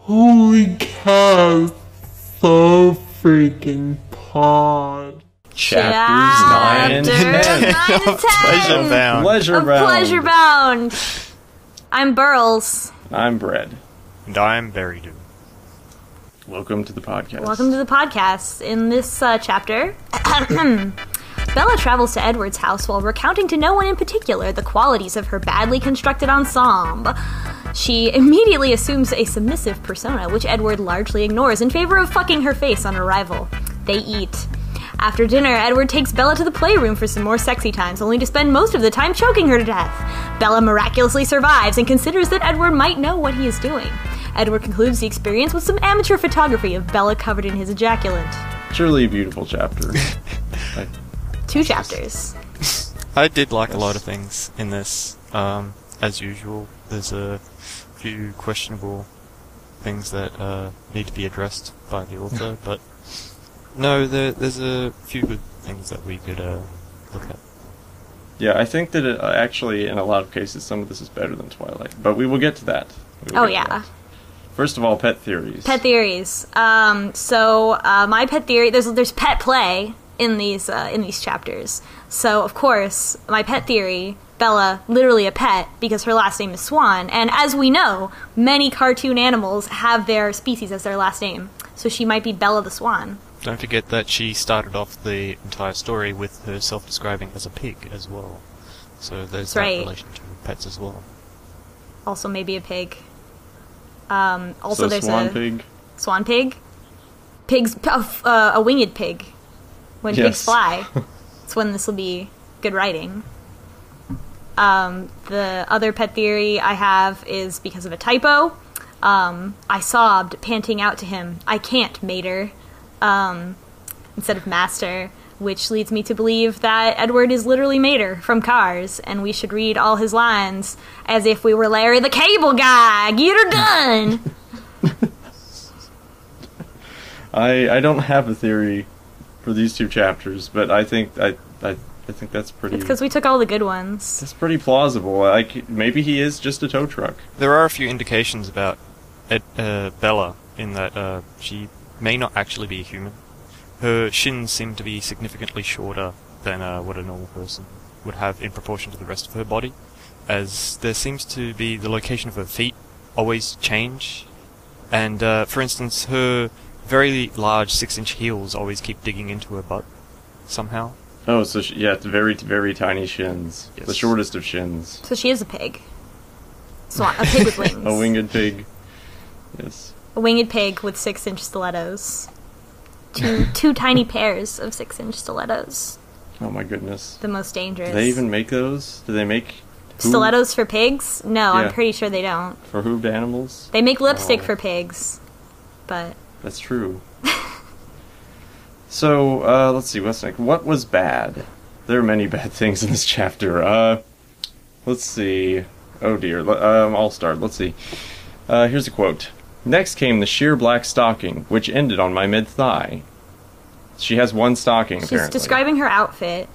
Holy cow, so freaking pod. Chapters 9 and 10. Pleasure bound. Pleasure bound. I'm Burls. I'm Bread. And I'm Berrydoom. Welcome to the podcast. Welcome to the podcast. In this chapter, Bella travels to Edward's house while recounting to no one in particular the qualities of her badly constructed ensemble. She immediately assumes a submissive persona, which Edward largely ignores in favor of fucking her face on arrival. They eat. After dinner, Edward takes Bella to the playroom for some more sexy times, only to spend most of the time choking her to death. Bella miraculously survives and considers that Edward might know what he is doing. Edward concludes the experience with some amateur photography of Bella covered in his ejaculant. Surely a beautiful chapter. 2 chapters. I did like a lot of things in this. As usual, there's a few questionable things that need to be addressed by the author, but no, there's a few good things that we could look at. Yeah, I think that actually, in a lot of cases, some of this is better than Twilight, but we will get to that. Oh, yeah. First of all, pet theories. Pet theories. My pet theory, there's pet play in these chapters. So, of course, my pet theory, Bella, literally a pet, because her last name is Swan, and as we know, many cartoon animals have their species as their last name. So she might be Bella the Swan. Don't forget that she started off the entire story with her self-describing as a pig as well. So there's that relation to pets as well. Also maybe a pig. Also there's swan a pig. Swan pig? Pigs, a winged pig. When pigs fly. That's when this will be good writing. The other pet theory I have is because of a typo. I sobbed, panting out to him, "I can't, mater," instead of master, which leads me to believe that Edward is literally Mater from Cars, and we should read all his lines as if we were Larry the Cable Guy. Get her done! I don't have a theory for these 2 chapters, but I think that's pretty... It's because we took all the good ones. That's pretty plausible. Like, maybe he is just a tow truck. There are a few indications about Bella in that she may not actually be a human. Her shins seem to be significantly shorter than what a normal person would have in proportion to the rest of her body, as there seems to be the location of her feet always change, and for instance, her very large 6-inch heels always keep digging into her butt somehow. Oh, so it's very, very tiny shins. Yes. The shortest of shins. So she is a pig. Swan, a pig with wings. A winged pig. Yes. A winged pig with 6-inch stilettos. Two tiny pairs of 6-inch stilettos. Oh my goodness. The most dangerous. Do they even make those? Do they make... Stilettos for pigs? No, yeah. I'm pretty sure they don't. For hooved animals? They make lipstick for pigs, but... That's true. So, let's see, what's next? What was bad? There are many bad things in this chapter. Let's see. Oh dear. I'll start. Let's see. Here's a quote. "Next came the sheer black stocking, which ended on my mid-thigh." She has one stocking, apparently. She's describing her outfit.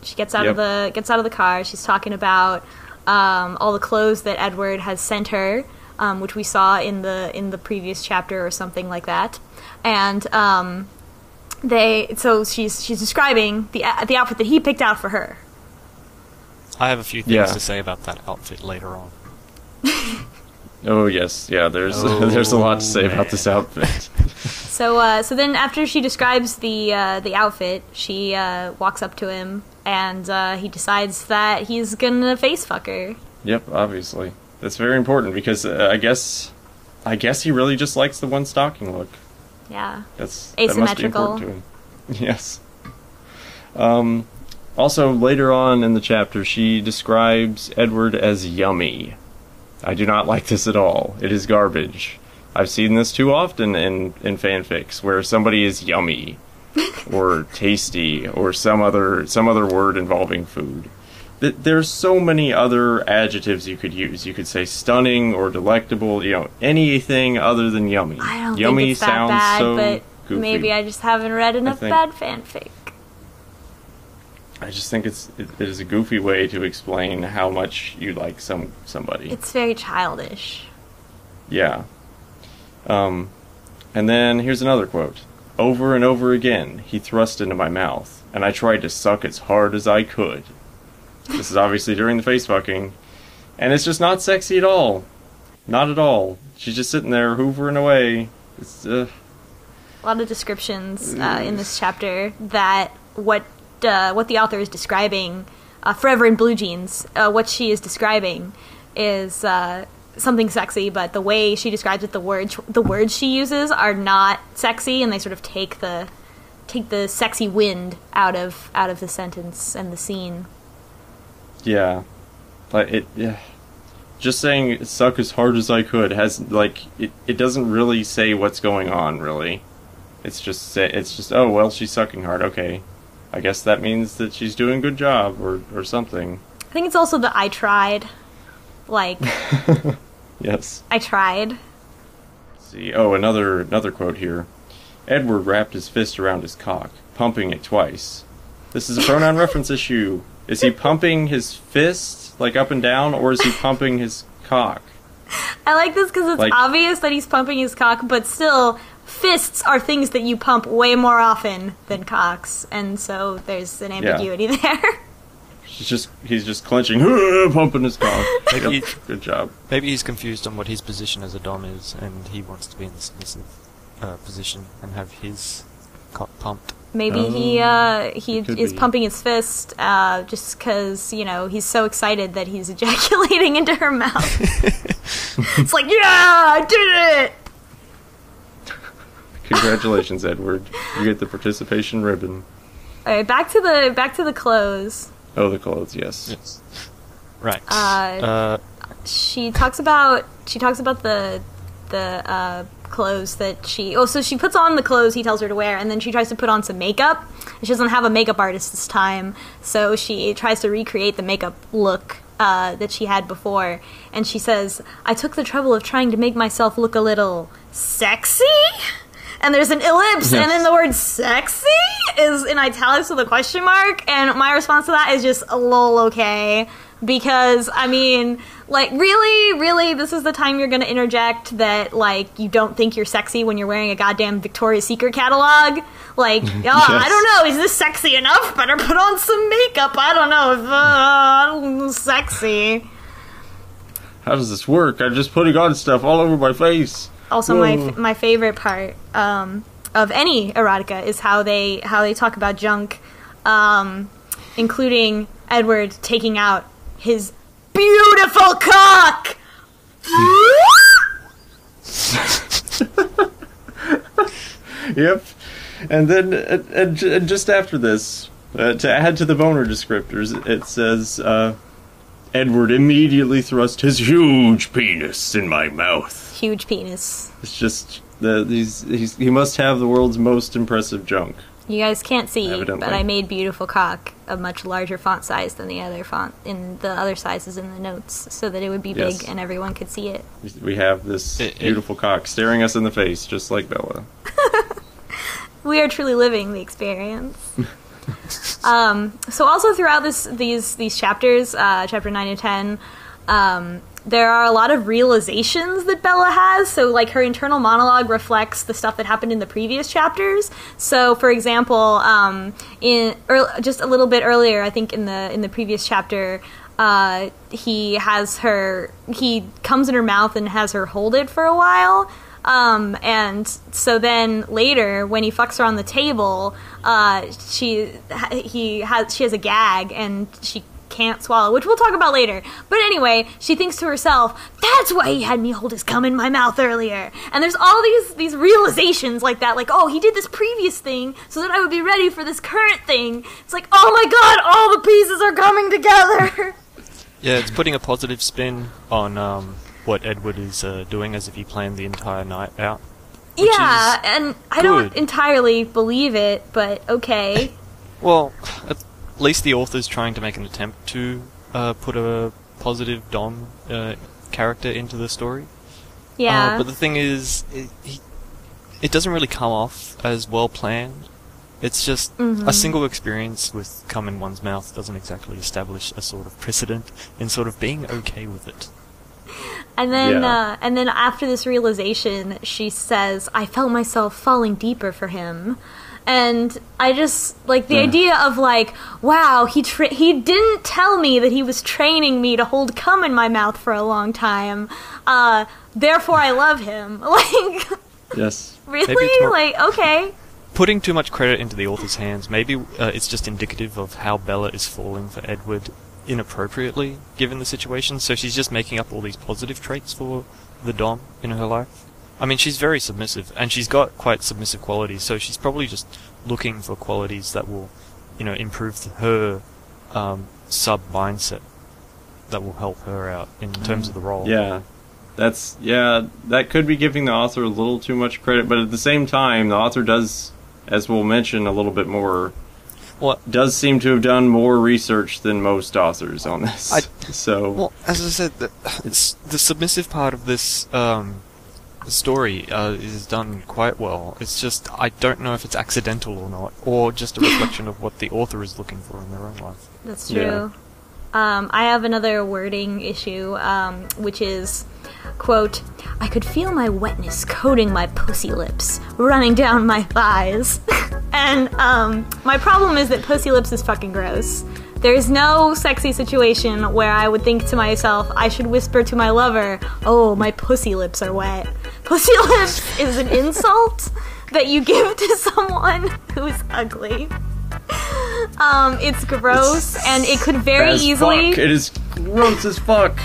She gets out of the car. She's talking about all the clothes that Edward has sent her, which we saw in the previous chapter or something like that. And she's describing the outfit that he picked out for her. I have a few things to say about that outfit later on. Oh yes, yeah. There's a lot to say about this outfit. So then after she describes the outfit, she walks up to him, and he decides that he's gonna face fuck her. Yep, obviously. That's very important because I guess he really just likes the one stocking look. Yeah. That must be important to him. Yes. Also, later on in the chapter, she describes Edward as yummy. I do not like this at all. It is garbage. I've seen this too often in fanfics, where somebody is yummy, or tasty, or some other word involving food. There's so many other adjectives you could use. You could say stunning or delectable, anything other than yummy. I don't yummy think it's that sounds bad, so but goofy. maybe I just haven't read enough bad fanfic. I just think it is a goofy way to explain how much you like somebody. It's very childish. Yeah. And then here's another quote. Over and over again, he thrust into my mouth, and I tried to suck as hard as I could. This is obviously during the face fucking, and it's just not sexy at all. Not at all. She's just sitting there hoovering away. It's, A lot of descriptions in this chapter that what the author is describing, Forever in Blue Jeans, what she is describing is something sexy, but the way she describes it, the words she uses are not sexy, and they sort of take the sexy wind out of the sentence and the scene. Yeah, but just saying "suck as hard as I could" has it doesn't really say what's going on really. It's just oh well, she's sucking hard. Okay, I guess that means that she's doing a good job or something. I think it's also the "I tried," like. Yes. I tried. Let's see. Oh, another quote here. Edward wrapped his fist around his cock, pumping it twice. This is a pronoun reference issue. Is he pumping his fist, like up and down, or is he pumping his cock? I like this because it's obvious that he's pumping his cock, but still, fists are things that you pump way more often than cocks, and so there's an ambiguity there. He's just clenching, pumping his cock. Good job. Maybe he's confused on what his position as a dom is, and he wants to be in the submissive position and have his cock pumped. Maybe he is pumping his fist just because, he's so excited that he's ejaculating into her mouth. It's like, yeah, I did it! Congratulations, Edward. You get the participation ribbon. Alright, back to the clothes. Oh, the clothes, yes. Right. She talks about the clothes that so she puts on the clothes he tells her to wear, and then she tries to put on some makeup. She doesn't have a makeup artist this time, so she tries to recreate the makeup look that she had before, and she says, I took the trouble of trying to make myself look a little sexy? And there's an ellipse, and then the word sexy is in italics with a question mark, and my response to that is just lol, okay. Because, really, this is the time you're gonna interject that, you don't think you're sexy when you're wearing a goddamn Victoria's Secret catalog? Yes. I don't know, is this sexy enough? Better put on some makeup, I don't know if, sexy. How does this work? I'm just putting on stuff all over my face. Also, my favorite part of any erotica is how they talk about junk, including Edward taking out his beautiful cock. Yep, and then and just after this, to add to the boner descriptors, it says Edward immediately thrust his huge penis in my mouth. Huge penis. It's just he must have the world's most impressive junk. You guys can't see, Evidently. but I made beautiful cock a much larger font size than the other sizes in the notes, so that it would be big and everyone could see it. We have this beautiful cock staring us in the face, just like Bella. We are truly living the experience. So also throughout these chapters, chapter 9 and 10, there are a lot of realizations that Bella has. So, her internal monologue reflects the stuff that happened in the previous chapters. So, for example, just a little bit earlier, I think in the previous chapter, he comes in her mouth and has her hold it for a while. And so then later, when he fucks her on the table, she has a gag and she can't swallow, which we'll talk about later. But anyway, she thinks to herself, that's why he had me hold his cum in my mouth earlier. And there's all these realizations like that, oh, he did this previous thing so that I would be ready for this current thing. It's like, oh my god, all the pieces are coming together. Yeah, it's putting a positive spin on what Edward is doing, as if he planned the entire night out. Yeah, and I don't entirely believe it, but okay. Well, at least the author's trying to make an attempt to put a positive Dom character into the story. Yeah. But the thing is, it doesn't really come off as well planned. It's just a single experience with cum in one's mouth doesn't exactly establish a sort of precedent in sort of being okay with it. And then after this realization, she says, "I felt myself falling deeper for him." And I just, like, the idea of, like, wow, he didn't tell me that he was training me to hold cum in my mouth for a long time. Therefore I love him. Like, yes. Really? Like, okay. Putting too much credit into the author's hands, maybe it's just indicative of how Bella is falling for Edward inappropriately, given the situation, so she's just making up all these positive traits for the Dom in her life. I mean, she's very submissive, and she's got quite submissive qualities, so she's probably just looking for qualities that will, improve her sub-mindset, that will help her out in terms of the role. Yeah. That could be giving the author a little too much credit, but at the same time, the author does, as we'll mention a little bit more, does seem to have done more research than most authors on this. Well, as I said, the submissive part of this story is done quite well. It's just, I don't know if it's accidental or not, or just a reflection of what the author is looking for in their own life. That's true. Yeah. I have another wording issue, which is, quote, "I could feel my wetness coating my pussy lips, running down my thighs." And my problem is that pussy lips is fucking gross. There's no sexy situation where I would think to myself, I should whisper to my lover, "Oh, my pussy lips are wet." Pussy lips is an insult that you give to someone who is ugly. It's gross, and it could very easily... Fuck. It is gross as fuck.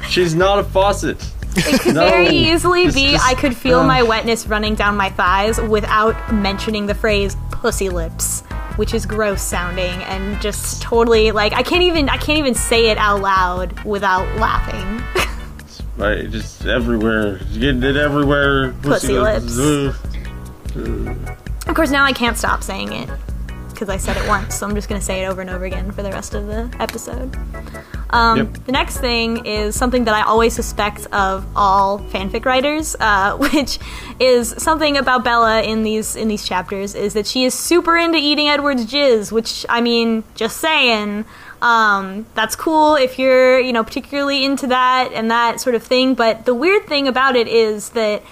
She's not a faucet. It could very easily be I could feel my wetness running down my thighs without mentioning the phrase pussy lips, which is gross sounding and just totally, like, I can't even say it out loud without laughing. Right, just everywhere. Getting it everywhere. Pussy lips. Of course, now I can't stop saying it, because I said it once, so I'm just going to say it over and over again for the rest of the episode. The next thing is something that I always suspect of all fanfic writers, which is something about Bella in these chapters, is that she is super into eating Edward's jizz, which, I mean, just saying, that's cool if you're, particularly into that and that sort of thing, but the weird thing about it is that,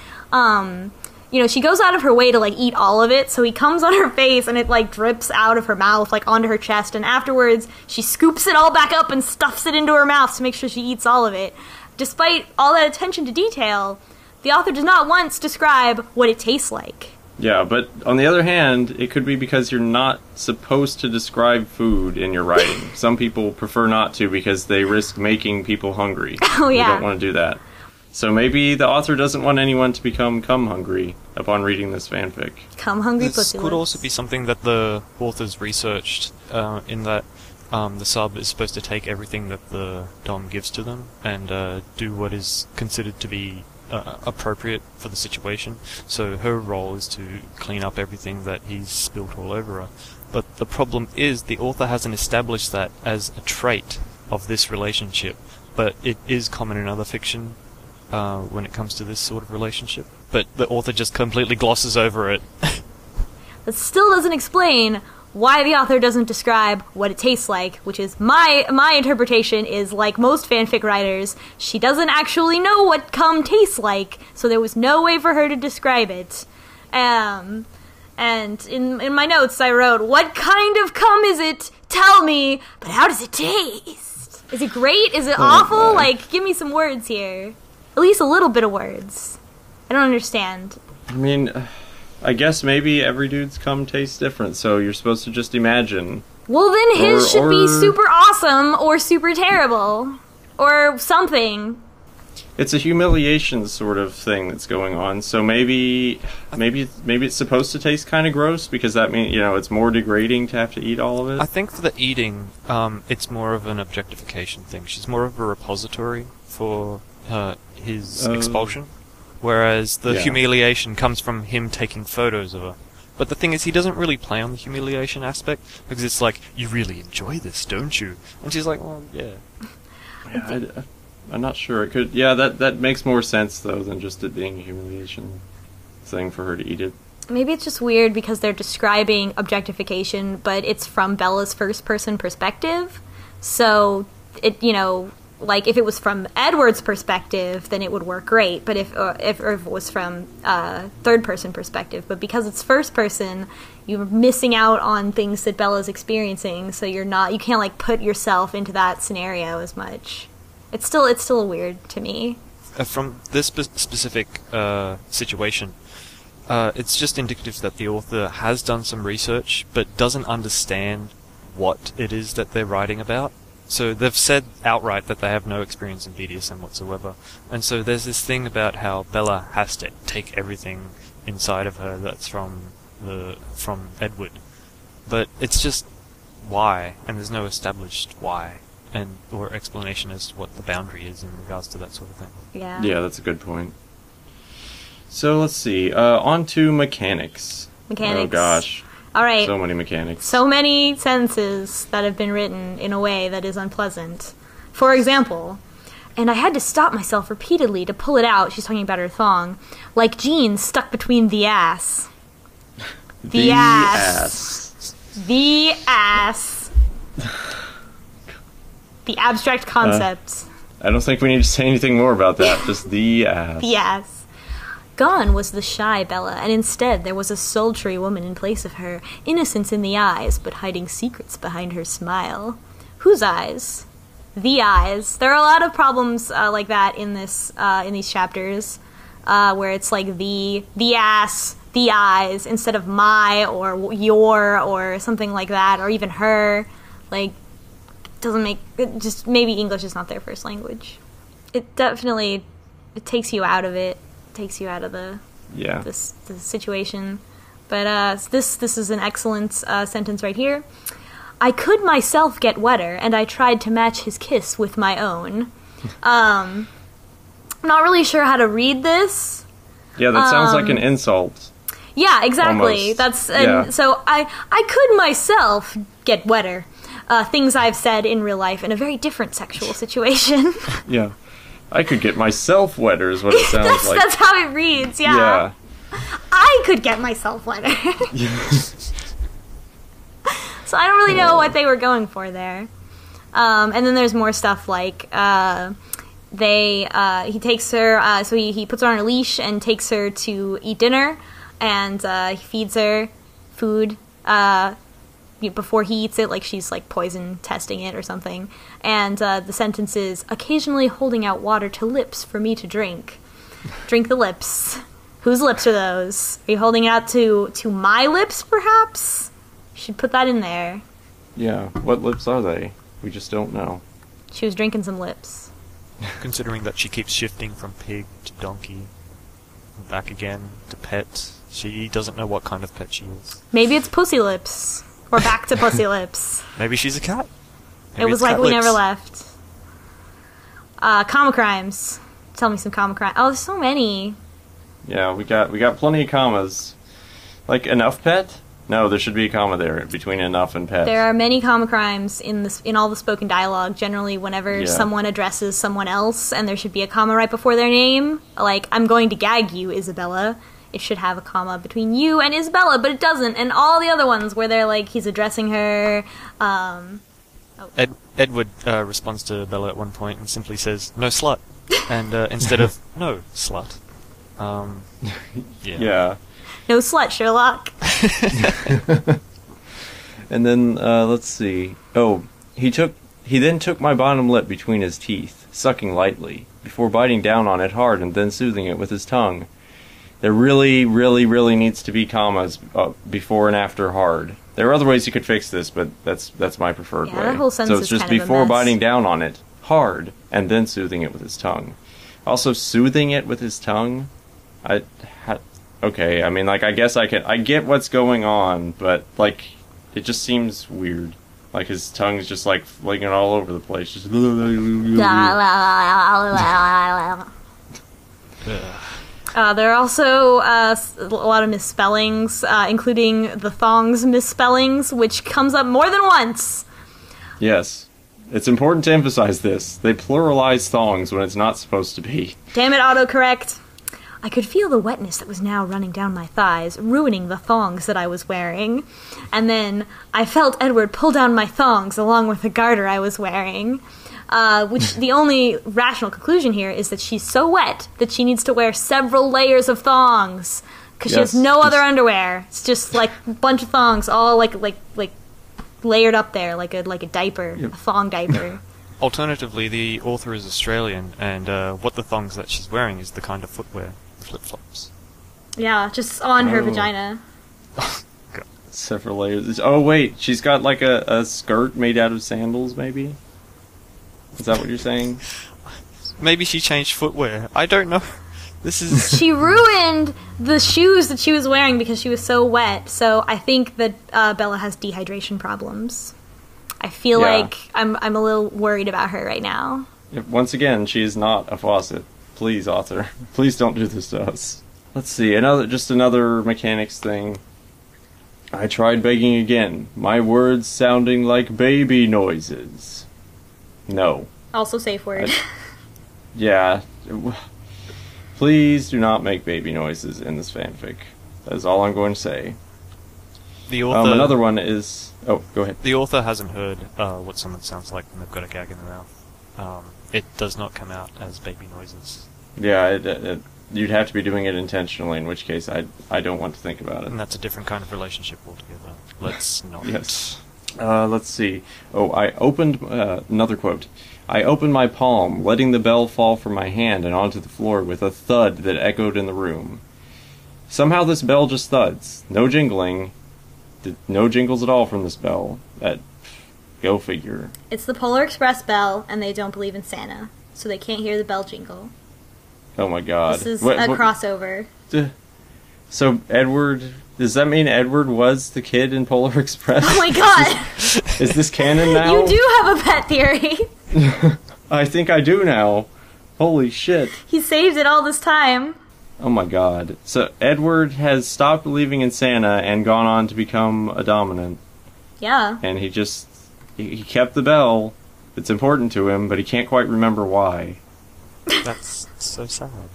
she goes out of her way to, like, eat all of it, so he comes on her face and it, like, drips out of her mouth, like, onto her chest, and afterwards she scoops it all back up and stuffs it into her mouth to make sure she eats all of it. Despite all that attention to detail, the author does not once describe what it tastes like. Yeah, but on the other hand, it could be because you're not supposed to describe food in your writing. Some people prefer not to because they risk making people hungry. Oh, yeah. You don't want to do that. So maybe the author doesn't want anyone to become cum-hungry upon reading this fanfic. Cum-hungry pussy lips. This could also be something that the authors researched, in that the sub is supposed to take everything that the dom gives to them and do what is considered to be appropriate for the situation. So her role is to clean up everything that he's spilt all over her. But the problem is the author hasn't established that as a trait of this relationship, but it is common in other fiction. When it comes to this sort of relationship, but the author just completely glosses over it. That still doesn't explain why the author doesn't describe what it tastes like, which is my interpretation is, like most fanfic writers, she doesn't actually know what cum tastes like, so there was no way for her to describe it. And in my notes I wrote, "What kind of cum is it? Tell me, but how does it taste? Is it great? Is it awful? Like, give me some words here. At least a little bit of words. I don't understand." I mean, I guess maybe every dude's cum tastes different, so you're supposed to just imagine. Well, then his should be super awesome or super terrible. Or something. It's a humiliation sort of thing that's going on, so maybe it's supposed to taste kind of gross, because that means, it's more degrading to have to eat all of it. I think for the eating, it's more of an objectification thing. She's more of a repository for his expulsion, whereas the humiliation comes from him taking photos of her. But the thing is, he doesn't really play on the humiliation aspect, because it's like, "You really enjoy this, don't you?" And she's like, "Well, yeah." I'm not sure. It could. Yeah, that makes more sense though than just it being a humiliation thing for her to eat it. Maybe it's just weird because they're describing objectification, but it's from Bella's first-person perspective, so it like, if it was from Edward's perspective, then it would work great. But if it was from third-person perspective, but because it's first-person, you're missing out on things that Bella's experiencing. So you can't like put yourself into that scenario as much. It's still weird to me. From this specific situation, it's just indicative that the author has done some research, but doesn't understand what it is that they're writing about. So they've said outright that they have no experience in BDSM whatsoever. And so there's this thing about how Bella has to take everything inside of her that's from Edward. But it's just why, and there's no established why or explanation as to what the boundary is in regards to that sort of thing. Yeah. Yeah, that's a good point. So let's see. On to mechanics. Mechanics. Oh gosh. All right. So many mechanics. So many sentences that have been written in a way that is unpleasant. For example, and I had to stop myself repeatedly to pull it out. She's talking about her thong. Like jeans stuck between the ass. The ass. The ass. The abstract concept. I don't think we need to say anything more about that. Just the ass. The ass. Gone was the shy Bella, and instead there was a sultry woman in place of her, innocence in the eyes, but hiding secrets behind her smile. Whose eyes? The eyes. There are a lot of problems like that in these chapters, where it's like the ass, the eyes, instead of my or your or something like that, or even her. Like, just maybe English is not their first language. It definitely takes you out of it. Takes you out of the situation. But this is an excellent sentence right here. I could myself get wetter, and I tried to match his kiss with my own. I'm not really sure how to read this. Yeah, that sounds like an insult. Yeah, exactly. Almost. So I could myself get wetter. Things I've said in real life in a very different sexual situation. Yeah. I could get myself wetter is what it sounds like. That's how it reads, yeah. I could get myself wetter. So I don't really know what they were going for there. And then there's more stuff like he takes her, so he puts her on a leash and takes her to eat dinner, and he feeds her food before he eats it, like she's like poison testing it or something. And the sentence is, occasionally holding out water to lips for me to drink. Drink the lips. Whose lips are those? Are you holding it out to my lips, perhaps? You should put that in there. Yeah, what lips are they? We just don't know. She was drinking some lips. Considering that she keeps shifting from pig to donkey, and back again to pet, she doesn't know what kind of pet she is. Maybe it's pussy lips. Or back to pussy lips. Maybe she's a cat. Maybe it was like we lips. never left. Comma crimes. Tell me some comma crimes. Oh, there's so many. Yeah, we got plenty of commas. Like enough pet? No, there should be a comma there between enough and pet. There are many comma crimes in all the spoken dialogue. Generally, whenever someone addresses someone else, and there should be a comma right before their name. Like, I'm going to gag you, Isabella. It should have a comma between you and Isabella, but it doesn't. And all the other ones where they're like, he's addressing her. Edward responds to Bella at one point and simply says, "No slut," and instead of "No slut." Yeah. No slut, Sherlock. And then let's see. Oh, he then took my bottom lip between his teeth, sucking lightly, before biting down on it hard and then soothing it with his tongue. There really, really, really needs to be commas before and after hard. There are other ways you could fix this, but that's my preferred way. That whole sentence so it's is just kind of a before mess. biting down on it hard and then soothing it with his tongue. Also, soothing it with his tongue. Okay, I mean, like, I guess I get what's going on, but like, it just seems weird. Like his tongue's just like flinging all over the place. Just. There are also a lot of misspellings, including the thong's misspellings, which comes up more than once. Yes. It's important to emphasize this. They pluralize thongs when it's not supposed to be. Damn it, autocorrect. I could feel the wetness that was now running down my thighs, ruining the thongs that I was wearing. And then I felt Edward pull down my thongs along with the garter I was wearing. Which the only rational conclusion here is that she's so wet that she needs to wear several layers of thongs. Because she has no other underwear. It's just like a bunch of thongs, all like layered up there, like a diaper, a thong diaper. Alternatively, the author is Australian, and what the thongs that she's wearing is the kind of footwear, flip-flops. Yeah, just on her vagina. God. Several layers. Oh, wait, she's got like a skirt made out of sandals, maybe? Is that what you're saying? Maybe she changed footwear. I don't know. This is... She ruined the shoes that she was wearing because she was so wet, so I think that Bella has dehydration problems. I feel like I'm a little worried about her right now. Once again, she is not a faucet. Please, author. Please don't do this to us. Let's see, another mechanics thing. I tried begging again, my words sounding like baby noises. No. Also safe word. Yeah. Please do not make baby noises in this fanfic. That is all I'm going to say. The author... another one is... Oh, go ahead. The author hasn't heard what someone sounds like when they've got a gag in their mouth. It does not come out as baby noises. Yeah, you'd have to be doing it intentionally, in which case I don't want to think about it. And that's a different kind of relationship altogether. Let's not. Yes. Let's see. Oh, I opened... another quote. I opened my palm, letting the bell fall from my hand and onto the floor with a thud that echoed in the room. Somehow this bell just thuds. No jingling. No jingles at all from this bell. Go figure. It's the Polar Express bell, and they don't believe in Santa, so they can't hear the bell jingle. Oh my god. This is a crossover. So Edward... Does that mean Edward was the kid in Polar Express? Oh my god! Is this canon now? You do have a pet theory! I think I do now. Holy shit. He saved it all this time. Oh my god. So Edward has stopped believing in Santa and gone on to become a dominant. Yeah. And he kept the bell. It's important to him, but he can't quite remember why. That's so sad.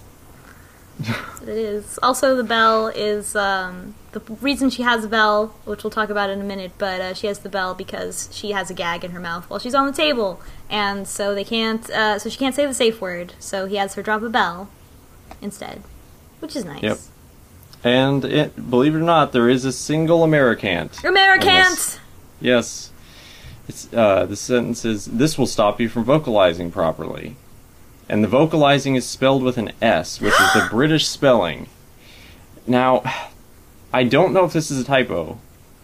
It is. Also, the bell is, the reason she has a bell, which we'll talk about in a minute, but she has the bell because she has a gag in her mouth while she's on the table. And so they can't, so she can't say the safe word, so he has her drop a bell instead. Which is nice. Yep. And believe it or not, there is a single Americant. Americant! Yes. It's, the sentence is, this will stop you from vocalizing properly. And the vocalizing is spelled with an S, which is the British spelling. Now, I don't know if this is a typo.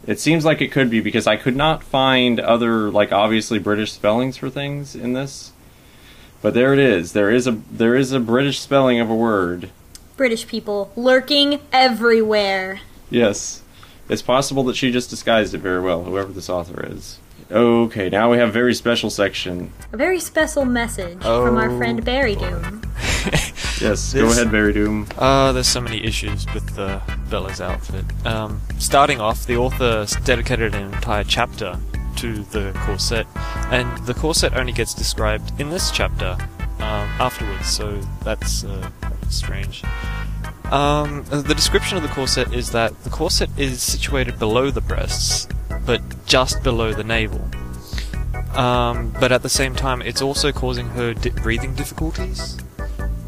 It seems like it could be, because I could not find other, like, obviously British spellings for things in this. But there it is. There is a British spelling of a word. British people lurking everywhere. Yes. It's possible that she just disguised it very well, whoever this author is. Okay, now we have a very special section. A very special message from our friend Cherrydoom. Yes, go ahead, Cherrydoom. There's so many issues with Bella's outfit. Starting off, the author dedicated an entire chapter to the corset, and the corset only gets described in this chapter afterwards, so that's strange. The description of the corset is that the corset is situated below the breasts, but just below the navel. But at the same time, it's also causing her breathing difficulties.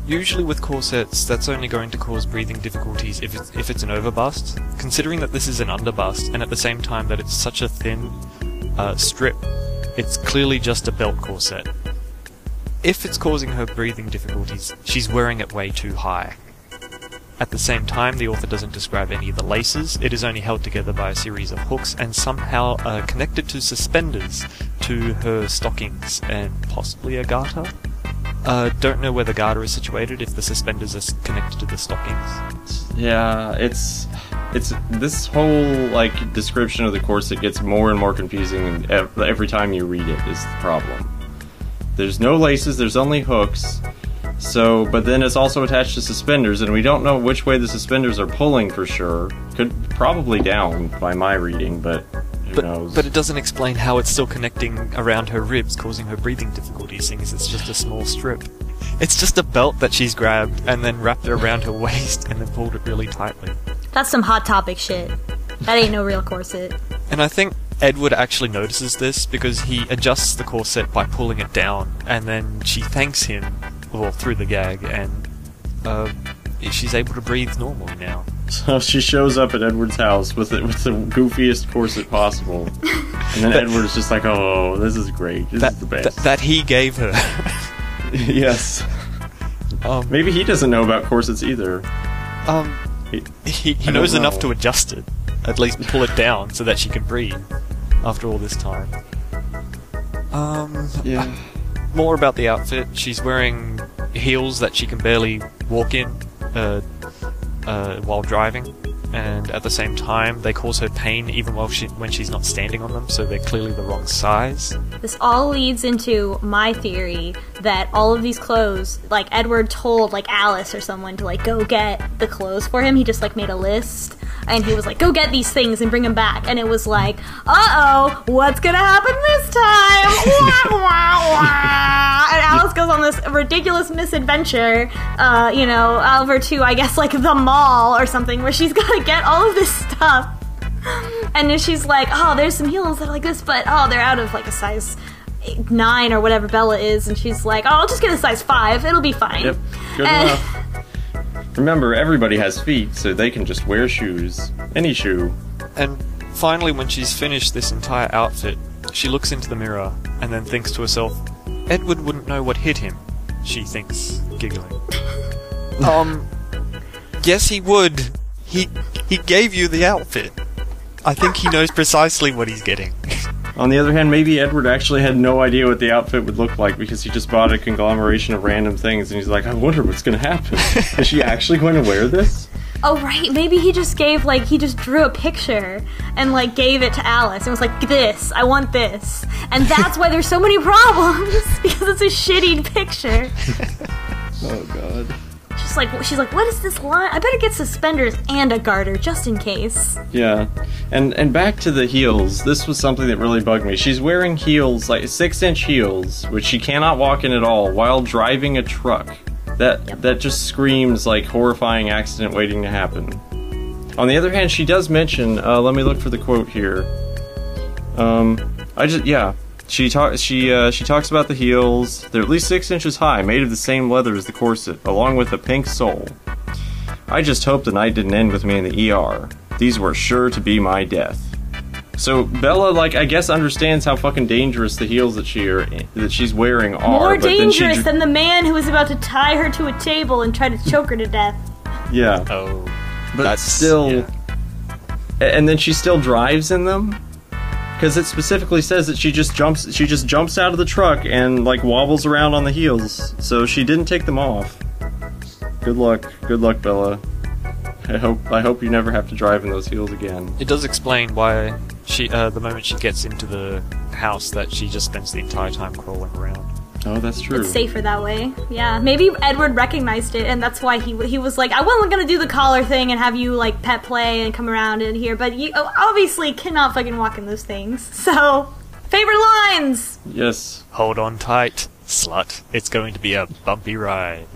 Usually with corsets, that's only going to cause breathing difficulties if it's an overbust. Considering that this is an underbust, and at the same time that it's such a thin strip, it's clearly just a belt corset. If it's causing her breathing difficulties, she's wearing it way too high. At the same time, the author doesn't describe any of the laces. It is only held together by a series of hooks and somehow connected to suspenders to her stockings and possibly a garter. Don't know where the garter is situated, if the suspenders are connected to the stockings. Yeah, it's this whole like description of the corset gets more and more confusing every time you read it is the problem. There's no laces, there's only hooks. So, but then it's also attached to suspenders, and we don't know which way the suspenders are pulling for sure. Probably down by my reading, but Who knows? But it doesn't explain how it's still connecting around her ribs, causing her breathing difficulties, seeing as it's just a small strip. It's just a belt that she's grabbed and then wrapped it around her waist and then pulled it really tightly. That's some Hot Topic shit. That ain't no real corset. And I think Edward actually notices this because he adjusts the corset by pulling it down, and then she thanks him, well, through the gag, and she's able to breathe normally now. So she shows up at Edward's house with the goofiest corset possible, and then Edward's just like, "Oh, this is great. This is the best." That he gave her. Yes. Maybe he doesn't know about corsets either. He knows enough to adjust it. At least pull it down so that she can breathe after all this time. Yeah. More about the outfit. She's wearing heels that she can barely walk in while driving, and at the same time they cause her pain even when she's not standing on them, so they're clearly the wrong size. This all leads into my theory that all of these clothes, like Edward told like Alice or someone to like go get the clothes for him. He just like made a list and he was like, go get these things and bring them back. And it was like, uh-oh, what's gonna happen this time? Wah, wah, wah. And Alice goes on this ridiculous misadventure, over to, I guess, like the mall or something, where she's gotta get all of this stuff. And then she's like, oh, there's some heels that are like this, but they're out of like a size 9 or whatever Bella is. And she's like, oh, I'll just get a size 5, it'll be fine. Yep, good enough. Remember, everybody has feet, so they can just wear shoes. Any shoe. And finally, when she's finished this entire outfit, she looks into the mirror and then thinks to herself, Edward wouldn't know what hit him, she thinks, giggling. Yes he would. He gave you the outfit. I think he knows precisely what he's getting. On the other hand, maybe Edward actually had no idea what the outfit would look like because he just bought a conglomeration of random things and he's like, I wonder what's going to happen. Is she actually going to wear this? Oh, right. Maybe he just he just drew a picture and, like, gave it to Alice and was like, this, I want this. And that's why there's so many problems, because it's a shitty picture. Oh, God. She's like, what is this line? I better get suspenders and a garter, just in case. Yeah. And back to the heels, this was something that really bugged me. She's wearing heels, like 6-inch heels, which she cannot walk in at all, while driving a truck. That just screams like horrifying accident waiting to happen. On the other hand, she does mention, let me look for the quote here. She talks about the heels. They're at least 6 inches high, made of the same leather as the corset, along with a pink sole. I just hope the night didn't end with me in the ER. These were sure to be my death. So Bella, like, I guess understands how fucking dangerous the heels that she's wearing are. More dangerous than the man who was about to tie her to a table and try to choke her to death. Yeah. Oh, but that's still. Yeah. And then she still drives in them. Because it specifically says that she just jumps out of the truck and like wobbles around on the heels. So she didn't take them off. Good luck, Bella. I hope you never have to drive in those heels again. It does explain why she, the moment she gets into the house, that she just spends the entire time crawling around. Oh, that's true. It's safer that way. Yeah, maybe Edward recognized it, and that's why he was like, I wasn't gonna do the collar thing and have you like pet play and come around in here, but you obviously cannot fucking walk in those things. So, favorite lines. Yes. Hold on tight, slut. It's going to be a bumpy ride.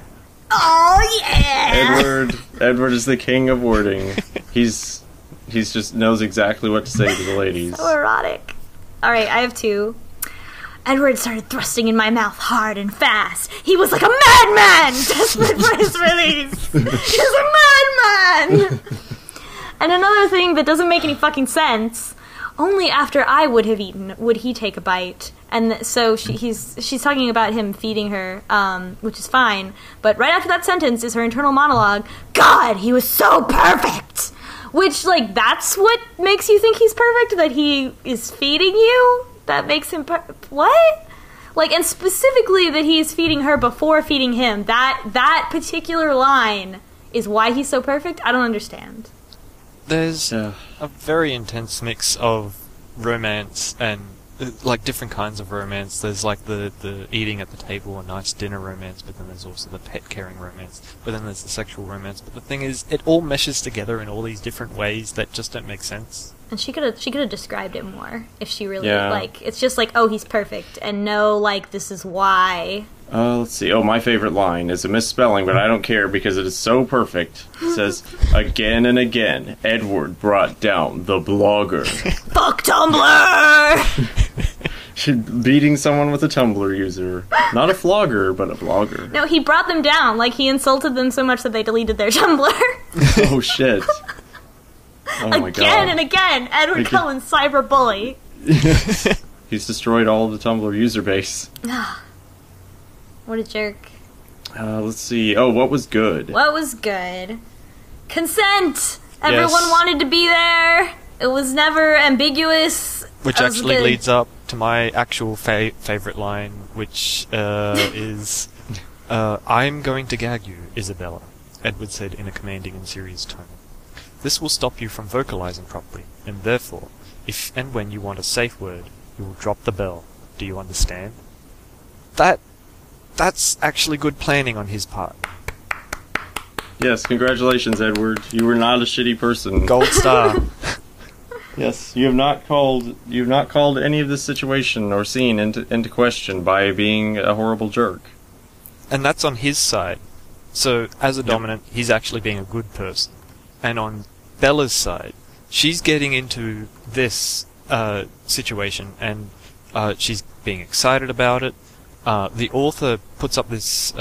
Oh yeah. Edward is the king of wording. He's just knows exactly what to say to the ladies. So erotic. All right, I have 2. Edward started thrusting in my mouth hard and fast. He was like a madman, desperate for his release. He's a madman! And another thing that doesn't make any fucking sense, only after I would have eaten would he take a bite. And so she's talking about him feeding her, which is fine. But right after that sentence is her internal monologue, God, he was so perfect! Which, like, that's what makes you think he's perfect? That he is feeding you? That makes him what? Like, and specifically that he's feeding her before feeding him. That particular line is why he's so perfect? I don't understand. There's a very intense mix of romance and, like, different kinds of romance. There's, like, the eating at the table, a nice dinner romance, but then there's also the pet-caring romance, but then there's the sexual romance. But the thing is, it all meshes together in all these different ways that just don't make sense. And she could have described it more if she really, Yeah. like, it's just like, oh, he's perfect, and no, like, this is why. Let's see. Oh, my favorite line is a misspelling, but I don't care because it is so perfect. It says, again and again, Edward brought down the blogger. Fuck Tumblr! She's beating someone with a Tumblr user. Not a flogger, but a blogger. No, he brought them down. Like, he insulted them so much that they deleted their Tumblr. Oh, shit. Oh, my God. Again and again, Edward Cullen, cyberbully. He's destroyed all of the Tumblr user base. What a jerk. Let's see. Oh, what was good? What was good? Consent! Everyone Yes. wanted to be there. It was never ambiguous. Which That was actually good. leads up to my actual favourite line, which is, I'm going to gag you, Isabella, Edward said in a commanding and serious tone. This will stop you from vocalizing properly, and therefore, if and when you want a safe word, you will drop the bell. Do you understand? That's actually good planning on his part. Yes, congratulations, Edward. You were not a shitty person. Gold star. Yes, you have not called any of this situation or scene into question by being a horrible jerk. And that's on his side. So, as a dominant, he's actually being a good person. And on Bella's side, she's getting into this situation, and she's being excited about it. The author puts up this,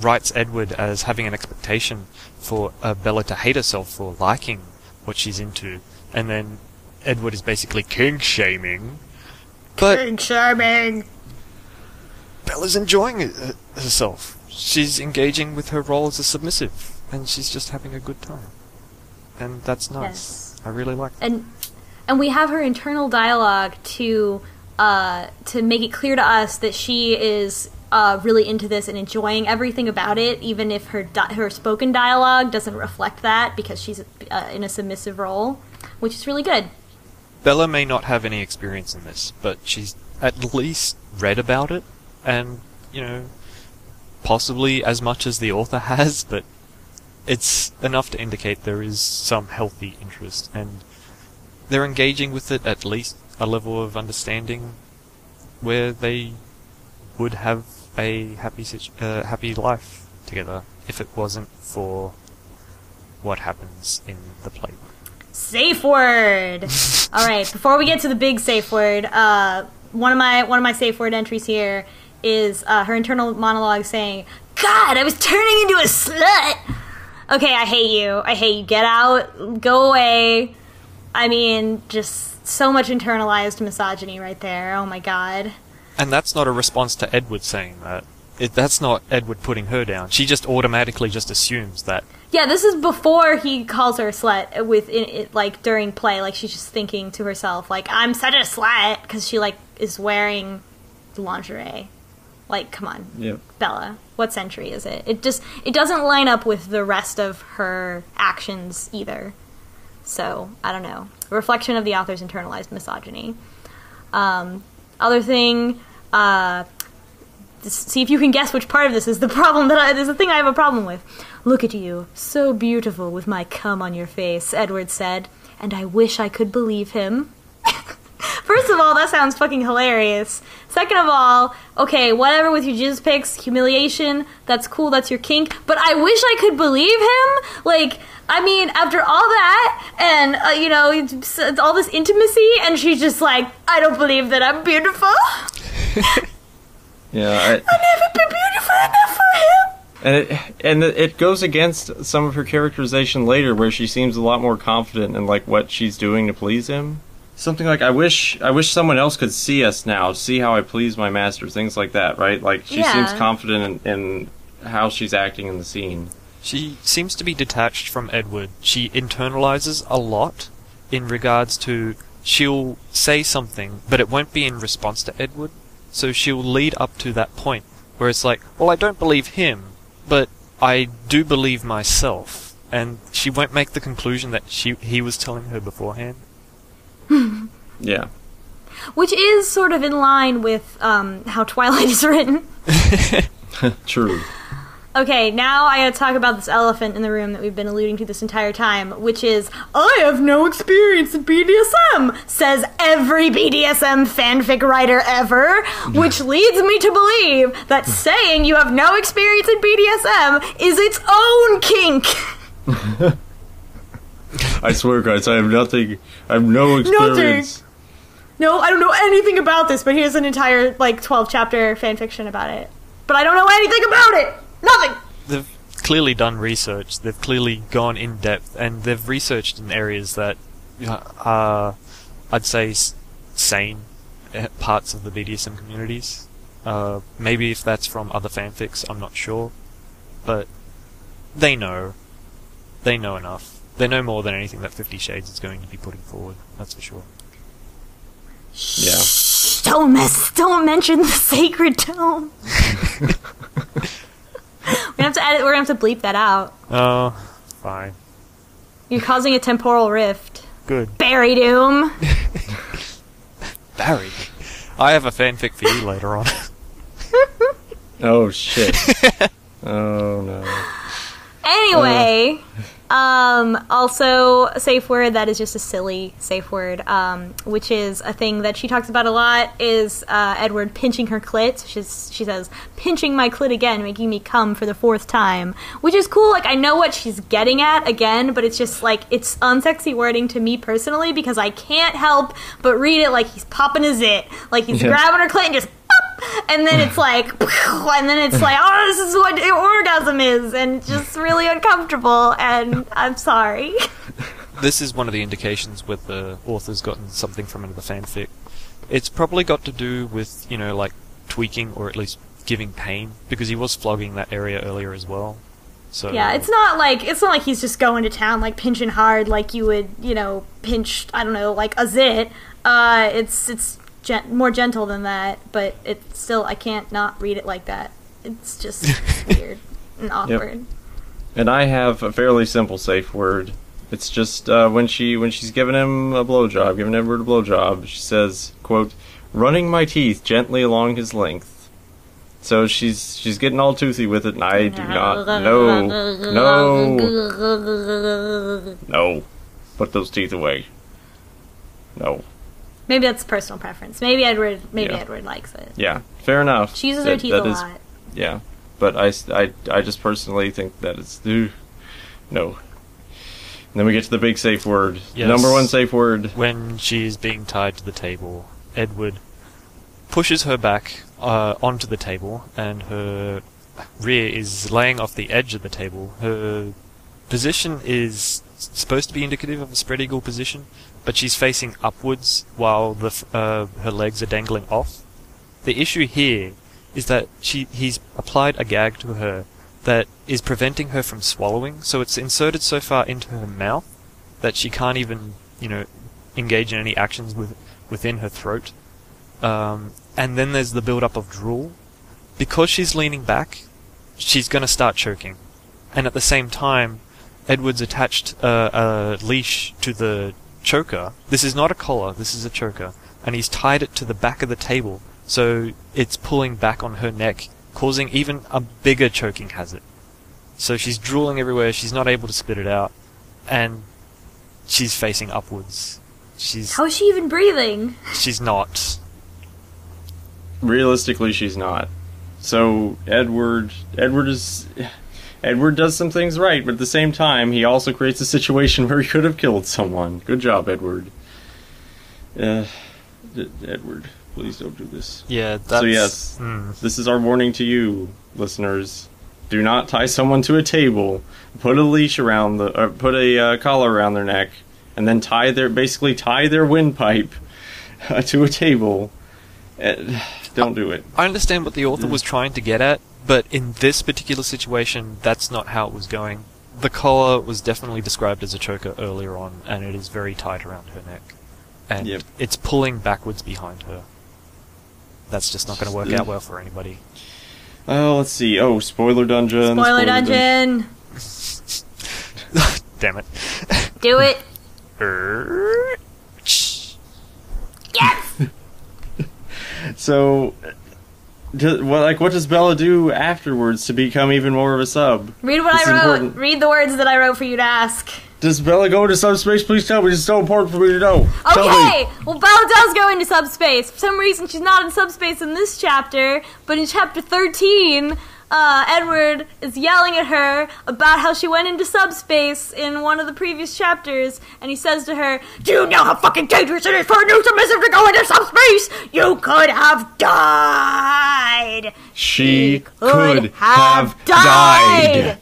writes Edward as having an expectation for Bella to hate herself for liking what she's into, and then Edward is basically kink-shaming. But Kink-shaming! Bella's enjoying herself. She's engaging with her role as a submissive, and she's just having a good time. And that's nice. Yes. I really like that. And we have her internal dialogue to make it clear to us that she is really into this and enjoying everything about it, even if her spoken dialogue doesn't reflect that because she's in a submissive role, which is really good. Bella may not have any experience in this, but she's at least read about it, and, you know, possibly as much as the author has, but it's enough to indicate there is some healthy interest, and they're engaging with it at least a level of understanding where they would have a happy life together if it wasn't for what happens in the play. Safe word. All right, before we get to the big safe word, one of my safe word entries here is her internal monologue saying, "God, I was turning into a slut." Okay, I hate you. I hate you. Get out. Go away. I mean, just so much internalized misogyny right there. Oh my god. And that's not a response to Edward saying that. That's not Edward putting her down. She just automatically just assumes that. Yeah, this is before he calls her a slut like during play. Like she's just thinking to herself, like, I'm such a slut because she like is wearing lingerie. Like, come on, Yep. Bella. What century is it? It doesn't line up with the rest of her actions either. So I don't know. A reflection of the author's internalized misogyny. Other thing. See if you can guess which part of this is the problem is the thing I have a problem with. Look at you, so beautiful with my cum on your face, Edward said, and I wish I could believe him. First of all, that sounds fucking hilarious. Second of all, okay, whatever with your jizz pics, humiliation, that's cool, that's your kink, but I wish I could believe him? Like, I mean, after all that, and, you know, all this intimacy, and she's just like, I don't believe that I'm beautiful. Yeah, I've never been beautiful enough for him. and it goes against some of her characterization later, where she seems a lot more confident in like what she's doing to please him. Something like, I wish someone else could see us now, see how I please my master, things like that, right? Like, she seems confident in how she's acting in the scene. She seems to be detached from Edward. She internalizes a lot in regards to she'll say something, but it won't be in response to Edward. So she'll lead up to that point where it's like, well, I don't believe him, but I do believe myself. And she won't make the conclusion that he was telling her beforehand. Yeah. Which is sort of in line with how Twilight is written. True. Okay, now I gotta talk about this elephant in the room that we've been alluding to this entire time, which is, I have no experience in BDSM, says every BDSM fanfic writer ever, which leads me to believe that saying you have no experience in BDSM is its own kink. I swear, guys, I have nothing. I have no experience. Nothing. No, I don't know anything about this, but here's an entire, 12-chapter fanfiction about it. But I don't know anything about it! Nothing! They've clearly done research, they've clearly gone in depth, and they've researched in areas that are, I'd say, sane parts of the BDSM communities. Maybe if that's from other fanfics, I'm not sure. But they know. They know enough. They know more than anything that 50 Shades is going to be putting forward, that's for sure. Yeah. Don't mention the sacred tome. We're gonna have to bleep that out. Oh, fine. You're causing a temporal rift. Good. Cherrydoom. Barry. I have a fanfic for you later on. Oh, shit. Oh, no. Anyway, also a safe word that is just a silly safe word, which is a thing that she talks about a lot, is Edward pinching her clit. She says, pinching my clit again, making me come for the 4th time, which is cool. Like, I know what she's getting at, again, but it's just, it's unsexy wording to me personally, because I can't help but read it like he's popping a zit. Like, he's grabbing her clit and just and then it's oh, this is what orgasm is, and just really uncomfortable, and I'm sorry. This is one of the indications where the author's gotten something from another fanfic. It's probably got to do with, tweaking, or at least giving pain, because he was flogging that area earlier as well. So yeah, it's not like he's just going to town, pinching hard like you would, pinch, I don't know, a zit. It's more gentle than that, but it's still, I can't not read it like that. It's just weird and awkward. Yep. And I have a fairly simple safe word. It's just when she's giving him a blowjob, giving Edward a blowjob, she says, quote, running my teeth gently along his length. So she's getting all toothy with it, and I do not no. Put those teeth away. No. Maybe that's personal preference. Maybe Edward likes it. Yeah, fair enough. She uses her teeth a lot. Yeah, but I just personally think that it's no. And then we get to the big safe word. Yes. Number 1 safe word. When she's being tied to the table, Edward pushes her back onto the table, and her rear is laying off the edge of the table. Her position is supposed to be indicative of a spread eagle position, but she's facing upwards while her legs are dangling off. The issue here is that he's applied a gag to her that is preventing her from swallowing, so it's inserted so far into her mouth that she can't even, engage in any actions within her throat. And then there's the build-up of drool. Because she's leaning back, she's going to start choking. And at the same time, Edward's attached a leash to the choker. This is not a collar, this is a choker. And he's tied it to the back of the table, so it's pulling back on her neck, causing even a bigger choking hazard. So she's drooling everywhere, she's not able to spit it out, and she's facing upwards. How is she even breathing? She's not. Realistically, she's not. So Edward does some things right, but at the same time, he also creates a situation where he could have killed someone. Good job, Edward. Edward, please don't do this. Yeah, that's... So yes, This is our warning to you, listeners. Do not tie someone to a table, put a leash around put a collar around their neck, and then tie their windpipe to a table. Don't do it. I understand what the author was trying to get at, but in this particular situation, that's not how it was going. The collar was definitely described as a choker earlier on, and it is very tight around her neck. And it's pulling backwards behind her. That's just not going to work out well for anybody. Oh, let's see. Oh, spoiler dungeon. Spoiler dungeon. Damn it. Do it. Yes! So, what does Bella do afterwards to become even more of a sub? Read what I wrote. Important. Read the words that I wrote for you to ask. Does Bella go into subspace? Please tell me. It's so important for me to know. Okay, well, Bella does go into subspace. For some reason, she's not in subspace in this chapter, but in chapter 13, Edward is yelling at her about how she went into subspace in one of the previous chapters, and he says to her, "Do you know how fucking dangerous it is for a new submissive to go into subspace? You could have died. She could have died."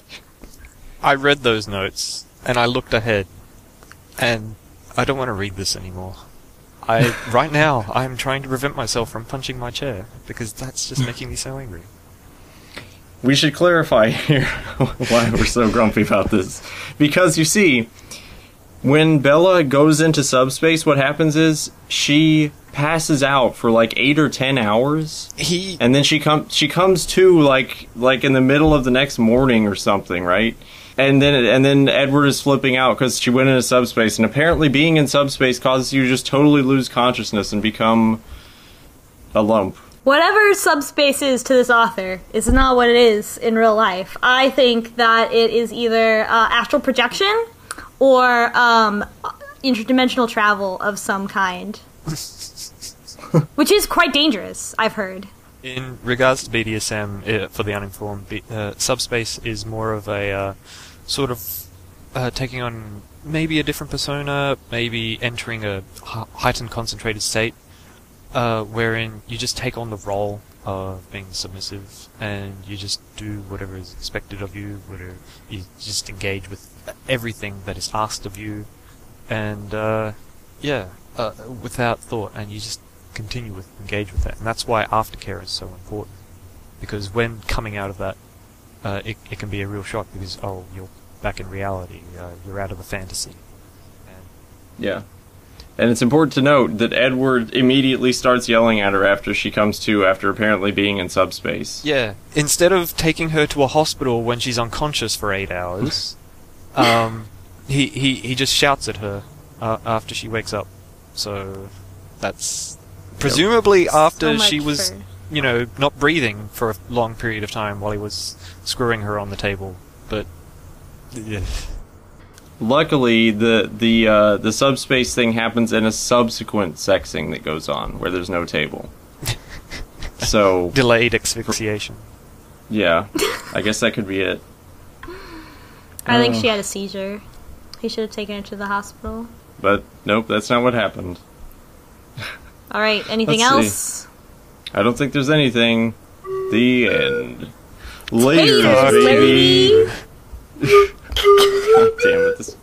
I read those notes, and I looked ahead, and I don't want to read this anymore. Right now, I'm trying to prevent myself from punching my chair, because that's just making me so angry. We should clarify here why we're so grumpy about this. Because, you see, when Bella goes into subspace, what happens is she passes out for like 8 or 10 hours. And then she comes to like in the middle of the next morning or something, right? And then Edward is flipping out because she went into subspace. And apparently being in subspace causes you to just totally lose consciousness and become a lump. Whatever subspace is to this author is not what it is in real life. I think that it is either astral projection or interdimensional travel of some kind. Which is quite dangerous, I've heard. In regards to BDSM, for the uninformed, subspace is more of a sort of taking on maybe a different persona, maybe entering a heightened concentrated state. Wherein you just take on the role of being submissive, and you just do whatever is expected of you, you just engage with everything that is asked of you, and without thought, and you just continue with engage with that. And that's why aftercare is so important, because when coming out of that, it can be a real shock, because you're back in reality, you're out of the fantasy. Yeah. And it's important to note that Edward immediately starts yelling at her after she comes to, after apparently being in subspace. Yeah. Instead of taking her to a hospital when she's unconscious for 8 hours, he just shouts at her after she wakes up. So that's presumably after she was, not breathing for a long period of time while he was screwing her on the table. But yeah. Luckily, the subspace thing happens in a subsequent sexing that goes on, where there's no table. So delayed asphyxiation. Yeah, I guess that could be it. I think she had a seizure. He should have taken her to the hospital. But nope, that's not what happened. All right, anything else? See. I don't think there's anything. The end. Later, baby. God damn it. This